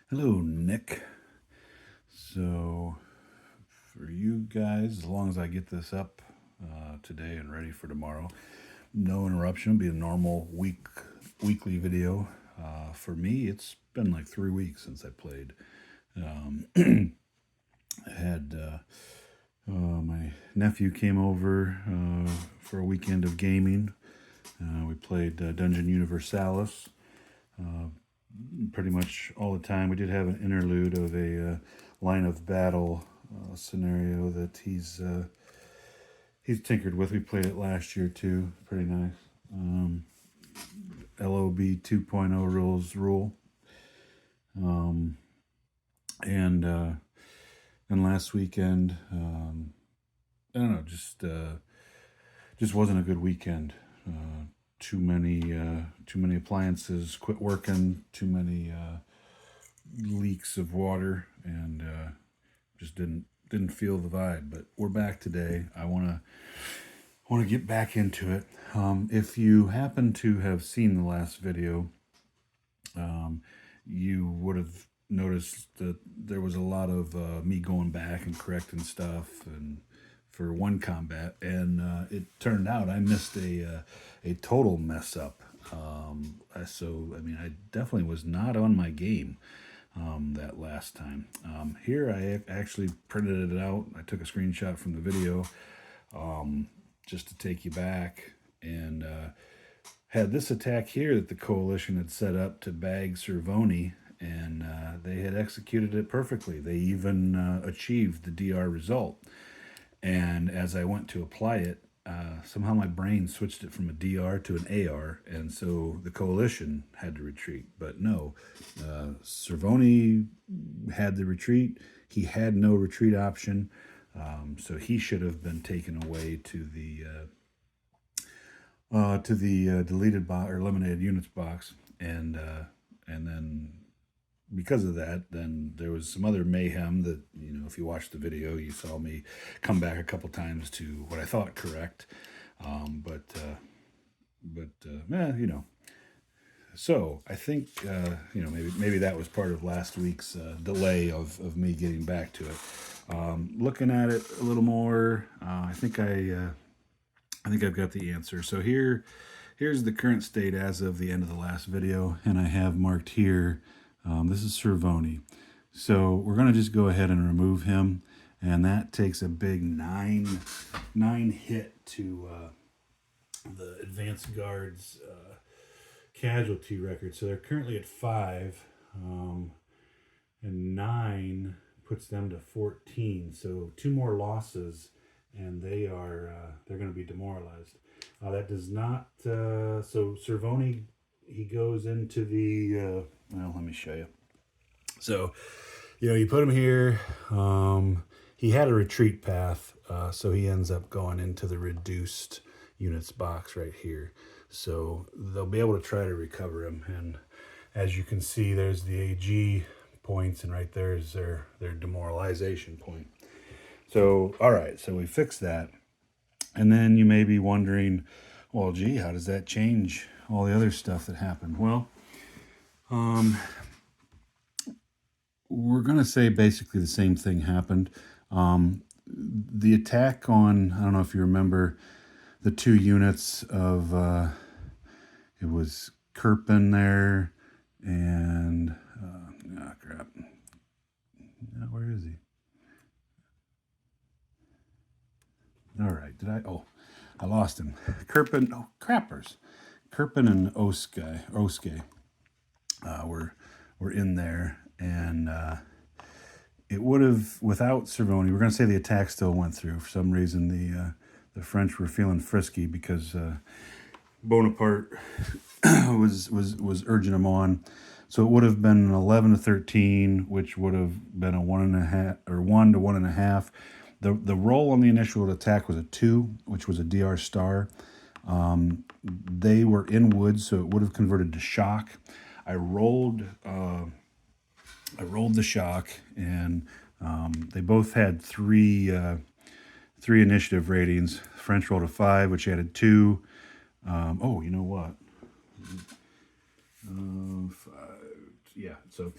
Hello, Nick. So, for you guys, as long as I get this up today and ready for tomorrow, no interruption. It'll be a normal weekly video. For me, it's been like 3 weeks since I played. I had my nephew came over for a weekend of gaming. We played Dungeon Universalis pretty much all the time. We did have an interlude of a line of battle scenario that he's tinkered with. We played it last year too. Pretty nice. LOB 2.0 rules rule. And last weekend, I don't know, just wasn't a good weekend. Too many appliances quit working. Too many leaks of water, and just didn't feel the vibe. But we're back today. I want to get back into it. If you happen to have seen the last video, you would have noticed that there was a lot of me going back and correcting stuff and for one combat, and it turned out I missed a total mess up. So I mean, I definitely was not on my game that last time. Here I actually printed it out. I took a screenshot from the video just to take you back, and had this attack here that the coalition had set up to bag Cervoni, and they had executed it perfectly. They even achieved the DR result. And as I went to apply it, somehow my brain switched it from a DR to an AR, and so the coalition had to retreat. But no, Cervoni had the retreat. He had no retreat option, so he should have been taken away to the deleted box or eliminated units box, and then because of that, then there was some other mayhem that, if you watched the video, you saw me come back a couple times to what I thought correct. But So I think, maybe that was part of last week's delay of me getting back to it. Looking at it a little more, I think I've got the answer. So here's the current state as of the end of the last video, and I have marked here. This is Cervoni. So we're going to just go ahead and remove him, and that takes a big nine hit to the advanced guards casualty record. So they're currently at 5, and 9 puts them to 14. So 2 more losses, and they're going to be demoralized. That does not. So Cervoni, he goes into the. Well, let me show you. So, you put him here. He had a retreat path, so he ends up going into the reduced units box right here. So they'll be able to try to recover him. And as you can see, there's the AG points, and right there is their demoralization point. So, all right, so we fixed that. And then you may be wondering, well, gee, how does that change all the other stuff that happened? Well, we're going to say basically the same thing happened. The attack on, I don't know if you remember, the 2 units of, it was Kirpin there, and, crap. Where is he? All right, I lost him. Kirpin, crappers. Kirpin and Oske were in there, and it would have, without Cervoni, we're going to say the attack still went through. For some reason, the French were feeling frisky because Bonaparte was urging them on. So it would have been an 11 to 13, which would have been a 1.5 or 1 to 1.5. The roll on the initial attack was a 2, which was a DR star. They were in wood, so it would have converted to shock. I rolled the shock, and they both had 3 initiative ratings. French rolled a 5, which added 2. You know what? 5. yeah. So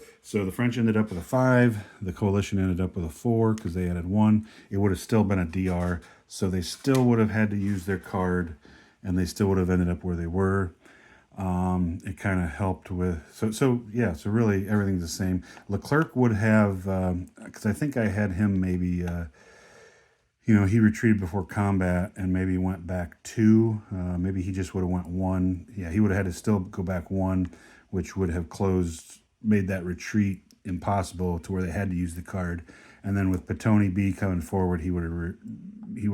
the French ended up with a 5. The coalition ended up with a 4 because they added 1. It would have still been a DR. So they still would have had to use their card, and they still would have ended up where they were. It kind of helped with so yeah. So really everything's the same. Leclerc would have because I think I had him maybe. He retreated before combat and maybe went back 2. Maybe he just would have went 1. Yeah, he would have had to still go back 1, which would have made that retreat impossible to where they had to use the card. And then with Petoni B coming forward, he would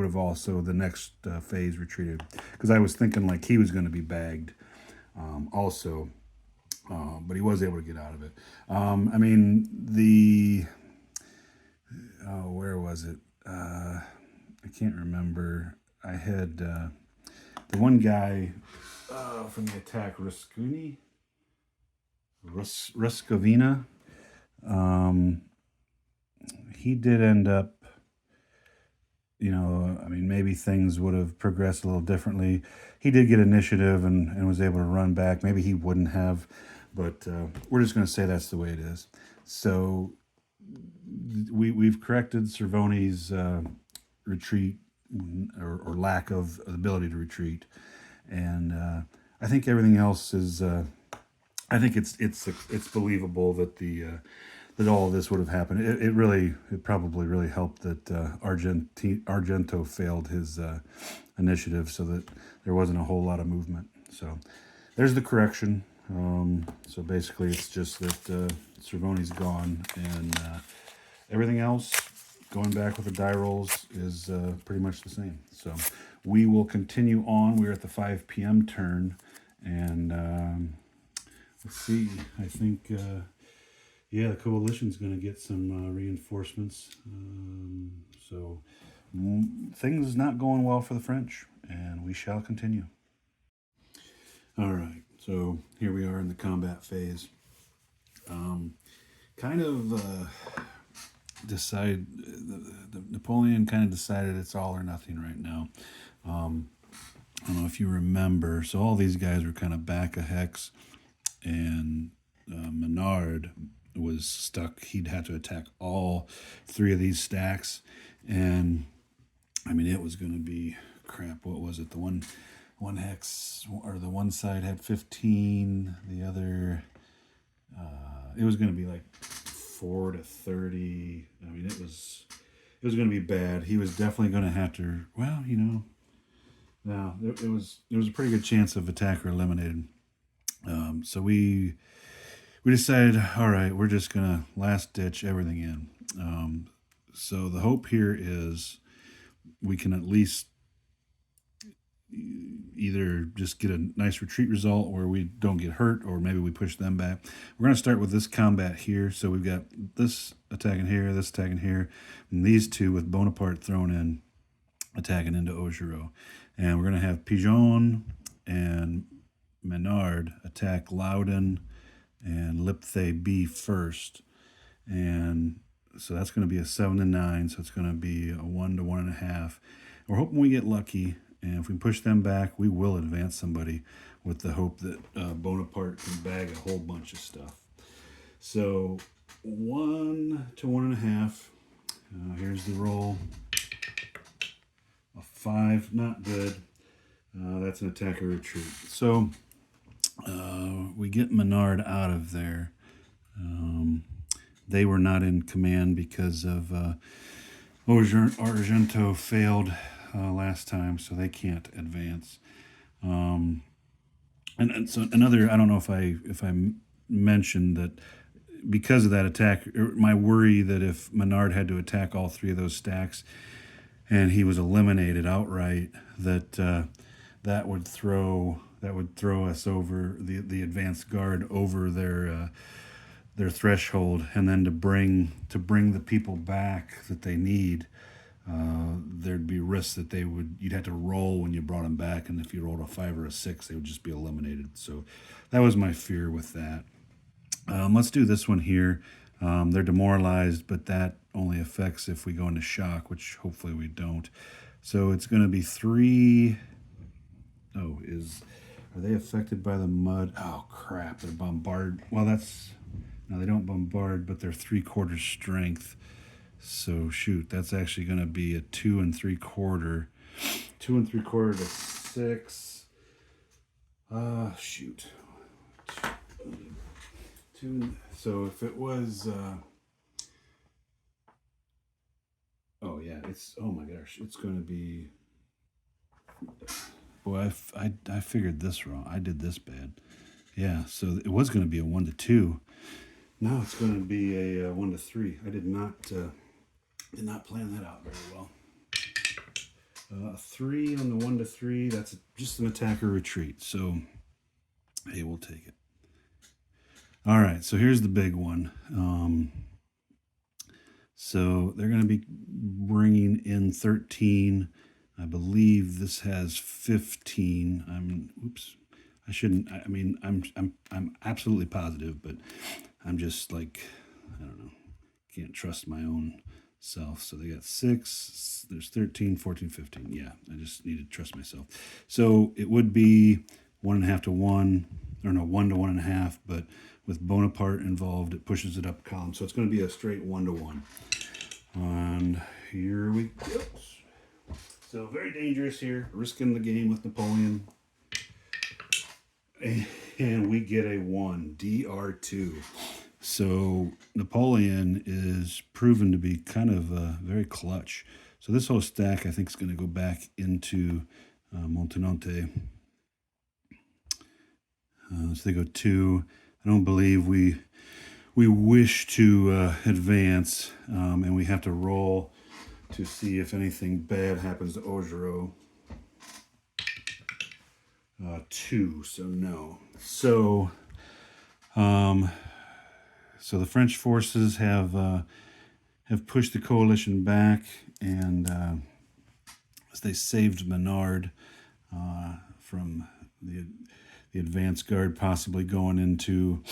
have also the next phase retreated, because I was thinking like he was going to be bagged also, but he was able to get out of it. I mean where was it? I can't remember. I had the one guy from the attack, Ruscovina. He did end up, I mean, maybe things would have progressed a little differently. He did get initiative and was able to run back. Maybe he wouldn't have, but we're just going to say that's the way it is. So we've corrected Cervone's retreat or lack of ability to retreat, and I think everything else is. I think it's believable that that all of this would have happened. It probably really helped that Argento failed his initiative, so that there wasn't a whole lot of movement. So there's the correction. So basically, it's just that Cervone's gone, and everything else, going back with the die rolls, is pretty much the same. So we will continue on. We're at the 5 p.m. turn, and let's see. I think, the coalition's going to get some reinforcements. So things not going well for the French, and we shall continue. All right. So here we are in the combat phase. Napoleon kind of decided it's all or nothing right now. I don't know if you remember. So all these guys were kind of back a hex, and Menard was stuck. He'd have to attack all 3 of these stacks, and I mean it was going to be crap. What was it? The one hex, or the one side had 15. The other, it was going to be like 4 to 30. I mean it was going to be bad. He was definitely going to have to. Well, no, it was a pretty good chance of attacker eliminated. So we decided, all right, we're just gonna last ditch everything in. So the hope here is we can at least either just get a nice retreat result where we don't get hurt, or maybe we push them back. We're going to start with this combat here. So we've got this attacking here, this attacking here, and these 2 with Bonaparte thrown in, attacking into Augereau. And we're going to have Pigeon and Menard attack Loudon and Lipthay B first. And so that's going to be a 7 to 9. So it's going to be a 1 to 1.5. We're hoping we get lucky. And if we push them back, we will advance somebody, with the hope that Bonaparte can bag a whole bunch of stuff. So 1 to 1.5. Here's the roll. A 5, not good. That's an attacker retreat. So we get Menard out of there. They were not in command because of Argento failed last time, so they can't advance. And so another, I don't know if I mentioned that because of that attack, my worry that if Menard had to attack all 3 of those stacks and he was eliminated outright, that would throw us over the advanced guard over their threshold, and then to bring the people back that they need, there'd be risks that you'd have to roll when you brought them back, and if you rolled a 5 or a 6, they would just be eliminated. So that was my fear with that. Let's do this one here. They're demoralized, but that only affects if we go into shock, which hopefully we don't. So it's going to be 3. Are they affected by the mud? Oh crap! They're bombarded. Well, that's Now they don't bombard, but they're 3/4 strength. So shoot, that's actually going to be a 2 3/4. 2 3/4 to 6. Shoot. Two. So if it was, oh yeah, oh my gosh, it's going to be. Boy, I figured this wrong. I did this bad. Yeah, so it was going to be a 1 to 2. Now it's going to be a 1 to 3. I did not plan that out very well. 3 on the 1 to 3. That's just an attacker retreat. So, hey, we'll take it. All right, so here's the big one. So they're going to be bringing in 13. I believe this has 15. I shouldn't. I mean, I'm absolutely positive, but I'm just like, I don't know. Can't trust my own self. So they got 6. There's 13, 14, 15. Yeah, I just need to trust myself. So it would be 1.5 to 1, or no, 1 to 1.5. But with Bonaparte involved, it pushes it up column. So it's going to be a straight 1 to 1. And here we go. So very dangerous here, risking the game with Napoleon. And we get a 1, DR2. So Napoleon is proven to be kind of very clutch. So this whole stack, I think, is going to go back into Montenotte. So they go 2. I don't believe we wish to advance, and we have to roll to see if anything bad happens to Augereau. 2, so no. So, so the French forces have pushed the coalition back, and they saved Menard from the advance guard possibly going into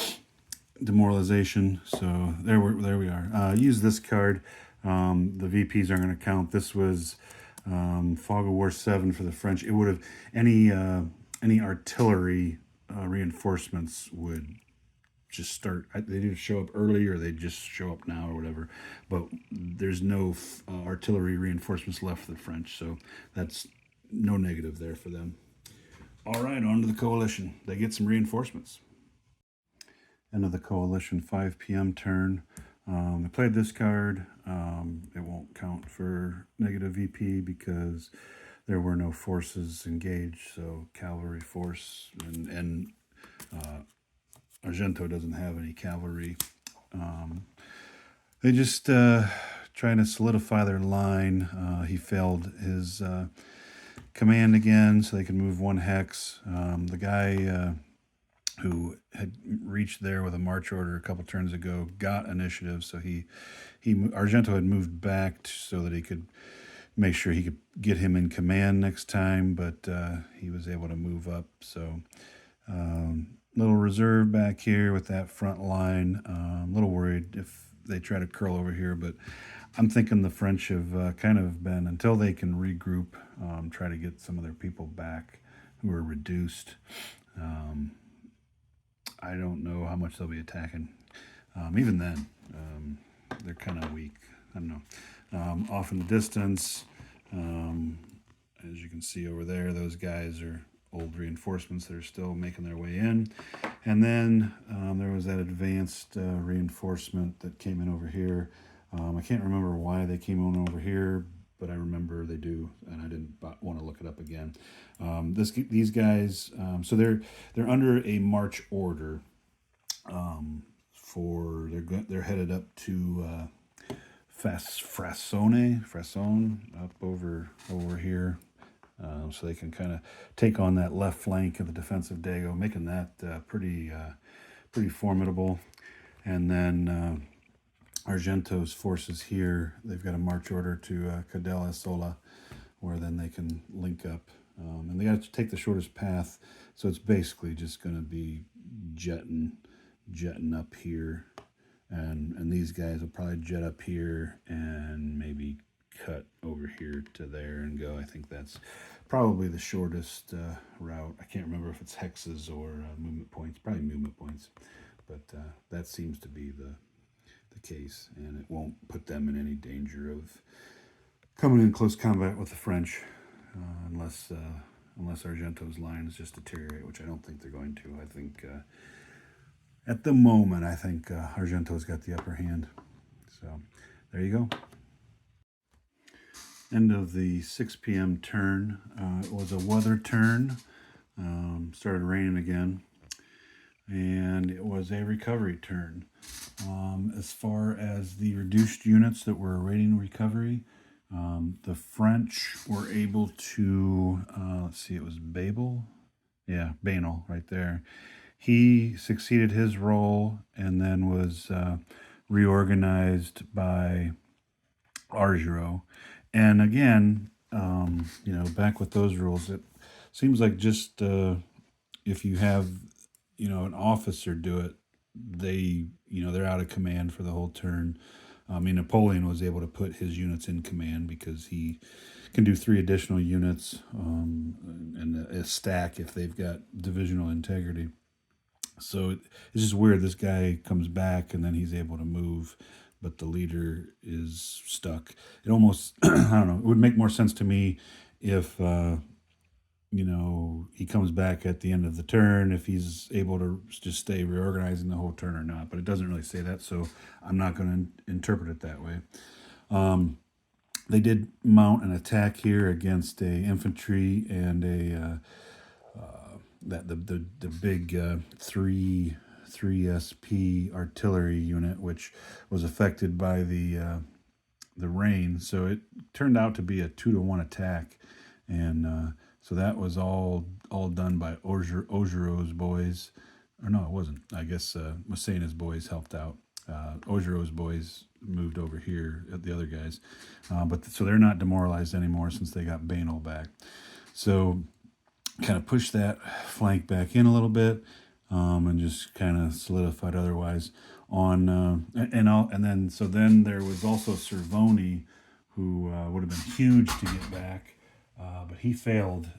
demoralization. So there we are. Use this card. The VPs aren't going to count. This was Fog of War 7 for the French. It would have any artillery reinforcements would just start. They either show up early or they just show up now or whatever. But there's no artillery reinforcements left for the French, so that's no negative there for them. All right, on to the coalition. They get some reinforcements. End of the coalition, 5 p.m. turn. I played this card. It won't count for negative VP because there were no forces engaged. So cavalry force and Argento doesn't have any cavalry. They just trying to solidify their line. He failed his command again, so they can move 1 hex. The guy who had reached there with a march order a couple turns ago got initiative, so Argento had moved back so that he could make sure he could get him in command next time, but he was able to move up. So little reserve back here with that front line. A little worried if they try to curl over here, but I'm thinking the French have kind of been, until they can regroup, try to get some of their people back who are reduced. I don't know how much they'll be attacking. Even then, they're kind of weak. I don't know. Off in the distance, as you can see over there, those guys are old reinforcements that are still making their way in. And then there was that advanced reinforcement that came in over here. I can't remember why they came on over here, but I remember they do, and I didn't want to look it up again. These guys, so they're under a march order. They're headed up to Frassone up over here. So they can kind of take on that left flank of the defensive Dago, making that pretty formidable. And then Argento's forces here, they've got a march order to Cadella Sola, where then they can link up. And they got to take the shortest path, so it's basically just going to be jetting up here. And these guys will probably jet up here and maybe cut over here to there and go. I think that's probably the shortest route. I can't remember if it's hexes or movement points. Probably movement points. but that seems to be the case, and it won't put them in any danger of coming in close combat with the French, unless Argento's lines just deteriorate, which I don't think they're going to. I think at the moment, I think Argento's got the upper hand. So there you go. End of the 6 p.m. turn. It was a weather turn. Started raining again, and it was a recovery turn. As far as the reduced units that were awaiting recovery, the French were able to, let's see, it was Babel? Yeah, Banel right there. He succeeded his role and then was reorganized by Argiro. And again, back with those rules, it seems like just if you have, an officer do it, they're out of command for the whole turn. I mean, Napoleon was able to put his units in command because he can do 3 additional units and a stack if they've got divisional integrity. So it's just weird. This guy comes back and then he's able to move, but the leader is stuck. It almost, I don't know, it would make more sense to me if, he comes back at the end of the turn, if he's able to just stay reorganizing the whole turn or not. But it doesn't really say that, so I'm not going to interpret it that way. They did mount an attack here against a infantry and a the big 3 SP artillery unit, which was affected by the rain. So it turned out to be a 2-to-1 attack, and so that was all done by Augereau's boys. Or no, it wasn't. I guess Massena's boys helped out. Augereau's boys moved over here at the other guys, so they're not demoralized anymore since they got Banel back. So kind of pushed that flank back in a little bit, and just kind of solidified otherwise on then there was also Cervoni, who would have been huge to get back, but he failed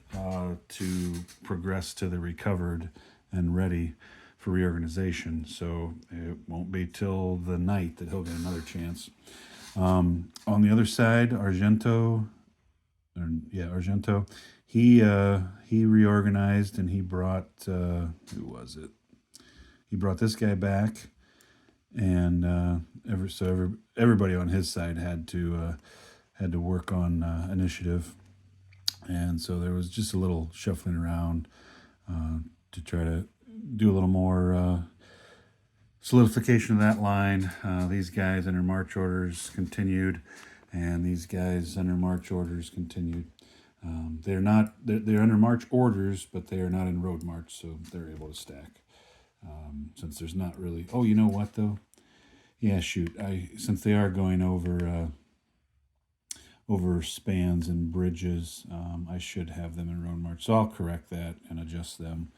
to progress to the recovered and ready for reorganization. So it won't be till the night that he'll get another chance. On the other side, Argento, he reorganized and he brought who was it? He brought this guy back, and everybody on his side had to work on initiative, and so there was just a little shuffling around to try to do a little more solidification of that line. These guys under march orders continued, and these guys under march orders continued. They're under march orders, but they are not in road march, so they're able to stack. Since there's not really. Oh, you know what though? Yeah, shoot. Since they are going over spans and bridges, I should have them in road march. So I'll correct that and adjust them.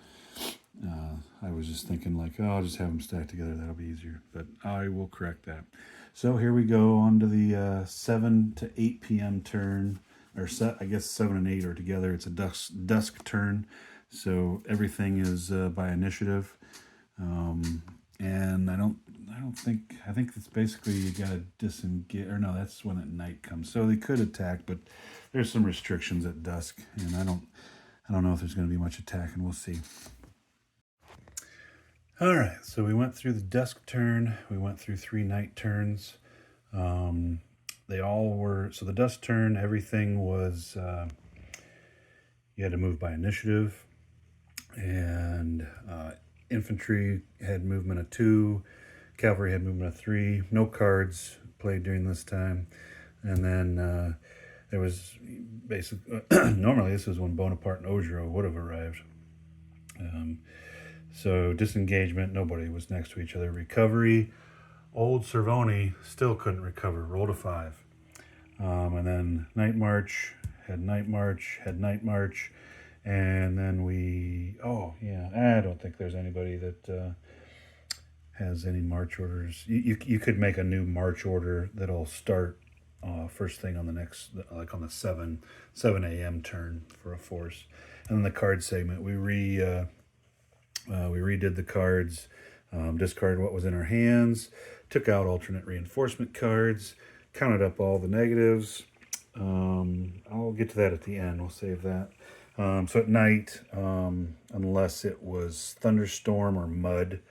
I was just thinking I'll just have them stacked together. That'll be easier. But I will correct that. So here we go on to the 7 to 8 p.m. turn. Or I guess 7 and 8 are together. It's a dusk turn. So everything is by initiative. And I think it's basically you got to disengage, or no, that's when at night comes. So they could attack, but there's some restrictions at dusk, and I don't know if there's going to be much attack, and we'll see. All right, so we went through the dusk turn. We went through 3 night turns. They all were, so the dusk turn, everything was, you had to move by initiative, and infantry had movement of 2, cavalry had movement of 3, no cards played during this time, and then there was basically, normally this is when Bonaparte and Augereau would have arrived. So disengagement, nobody was next to each other. Recovery, old Cervoni still couldn't recover, rolled a 5. And then night march, had night march, and then I don't think there's anybody that has any march orders. You could make a new march order that'll start first thing on the next, like on the 7 a.m. turn for a force. And then the card segment, we redid the cards. discarded what was in our hands, took out alternate reinforcement cards, counted up all the negatives. I'll get to that at the end. We'll save that. So at night, unless it was thunderstorm or mud,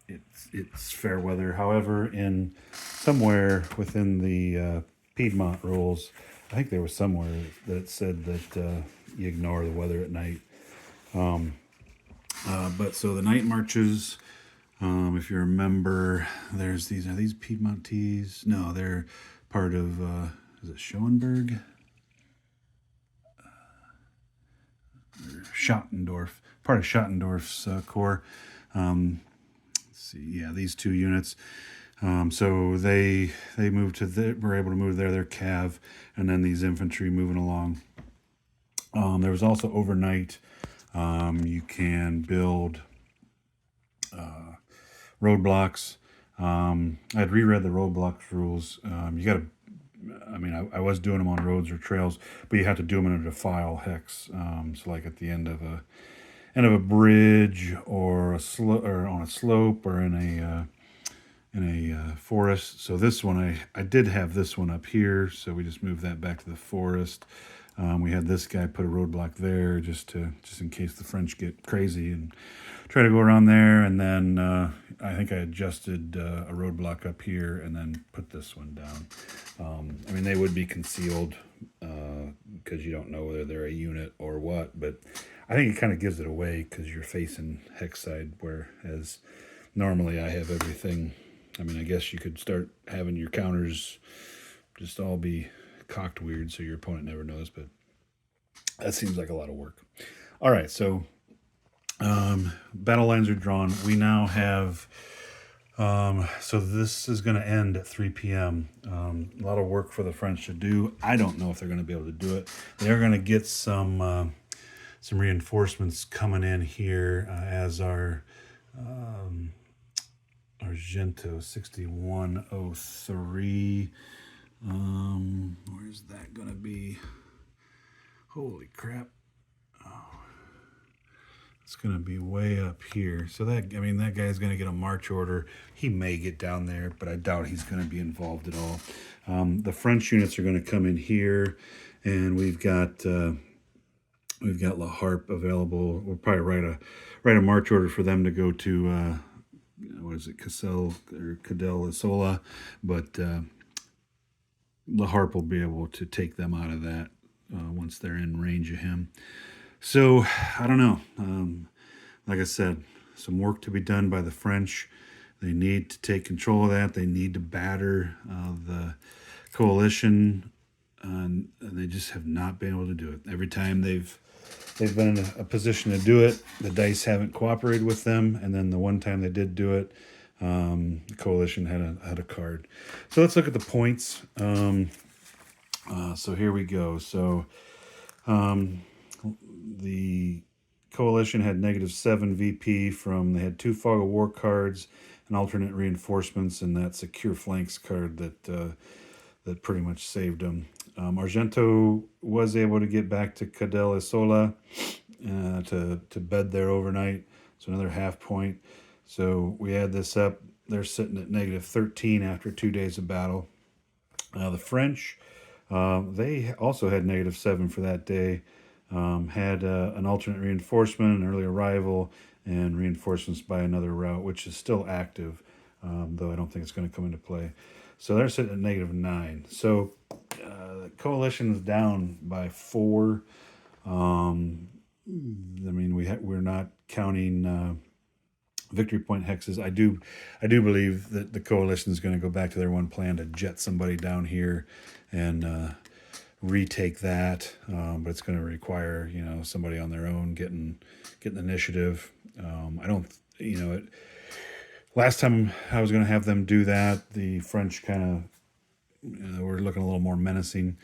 it's fair weather. However, in somewhere within the Piedmont rules, I think there was somewhere that it said that you ignore the weather at night. But so the night marches, if you remember, there's these. Are these Piedmontese? No, they're part of. Is it Schoenberg? Schottendorf, part of Schottendorf's corps. Let's see, yeah, these two units. So they moved to were able to move their cav, and then these infantry moving along. There was also overnight. You can build roadblocks. I'd reread the roadblocks rules. You got to. I mean, I was doing them on roads or trails, but you have to do them in a defile hex. So, like at the end of a bridge or or on a slope or in a forest. So this one, I did have this one up here, so we just moved that back to the forest. We had this guy put a roadblock there just in case the French get crazy and try to go around there. And then I think I adjusted a roadblock up here and then put this one down. I mean, they would be concealed because you don't know whether they're a unit or what, but I think it kind of gives it away because you're facing hex side, whereas normally I have everything. I mean, I guess you could start having your counters just all be cocked weird so your opponent never knows, but that seems like a lot of work. All right, so battle lines are drawn. We now have, so this is going to end at 3 p.m. A lot of work for the French to do. I don't know if they're going to be able to do it. They're going to get some reinforcements coming in here as our Argento 6103. Where's that gonna be? Holy crap. It's gonna be way up here. So that guy's gonna get a march order. He may get down there, but I doubt he's gonna be involved at all. The French units are gonna come in here, and we've got La Harpe available. We'll probably write a march order for them to go to what is it, Cassel or Cadell Isola, but La Harpe will be able to take them out of that once they're in range of him. So I don't know. Like I said, some work to be done by the French. They need to take control of that. They need to batter the coalition, and they just have not been able to do it. Every time they've been in a position to do it, the dice haven't cooperated with them, and then the one time they did do it, the coalition had a card. So let's look at the points. So here we go. So the coalition had -7 VP they had 2 fog of war cards and alternate reinforcements, and that secure flanks card that pretty much saved them. Argento was able to get back to Cadell Isola to bed there overnight, so another half point. So we add this up. They're sitting at -13 after 2 days of battle. The French, they also had -7 for that day. Had an alternate reinforcement, an early arrival, and reinforcements by another route, which is still active, though I don't think it's going to come into play. So they're sitting at -9. So the coalition is down by 4. I mean, we're not counting victory point hexes. I do believe that the coalition is going to go back to their one plan to jet somebody down here and retake that, but it's going to require somebody on their own getting initiative. I don't last time I was going to have them do that, the French kind of were looking a little more menacing,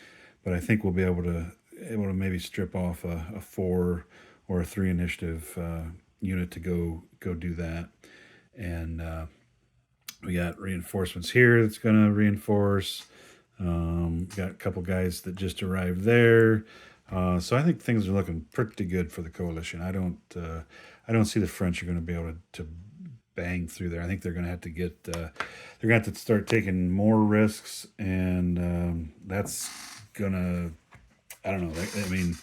but I think we'll be able to maybe strip off a 4 or a 3 initiative unit to go do that. And we got reinforcements here that's going to reinforce. Got a couple guys that just arrived there. So I think things are looking pretty good for the coalition. I don't see the French are going to be able to bang through there. I think they're going to have to get they're going to have to start taking more risks, and that's gonna, I don't know. I mean,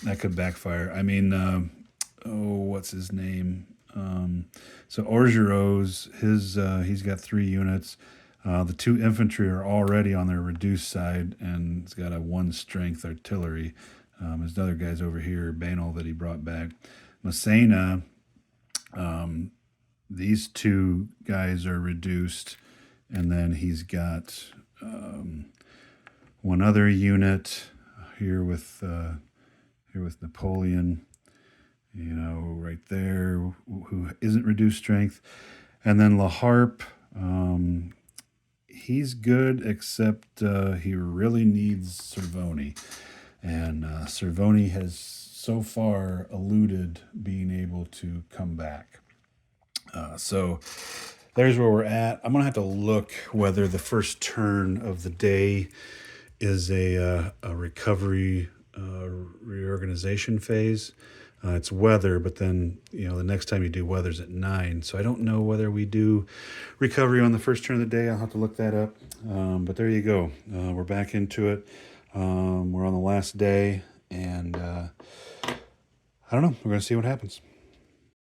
that could backfire. I mean, oh, what's his name? So Orgeros, he's got 3 units. The 2 infantry are already on their reduced side, and he's got a 1 strength artillery. There's other guys over here, Banal, that he brought back. Massena, these 2 guys are reduced, and then he's got 1 other unit here with Napoleon, right there, who isn't reduced strength. And then La Harpe, he's good, except he really needs Cervoni. And Cervoni has so far eluded being able to come back. So there's where we're at. I'm going to have to look whether the first turn of the day is a recovery reorganization phase. It's weather, but then, the next time you do weather's at 9. So I don't know whether we do recovery on the first turn of the day. I'll have to look that up. But there you go. We're back into it. We're on the last day, and I don't know. We're going to see what happens.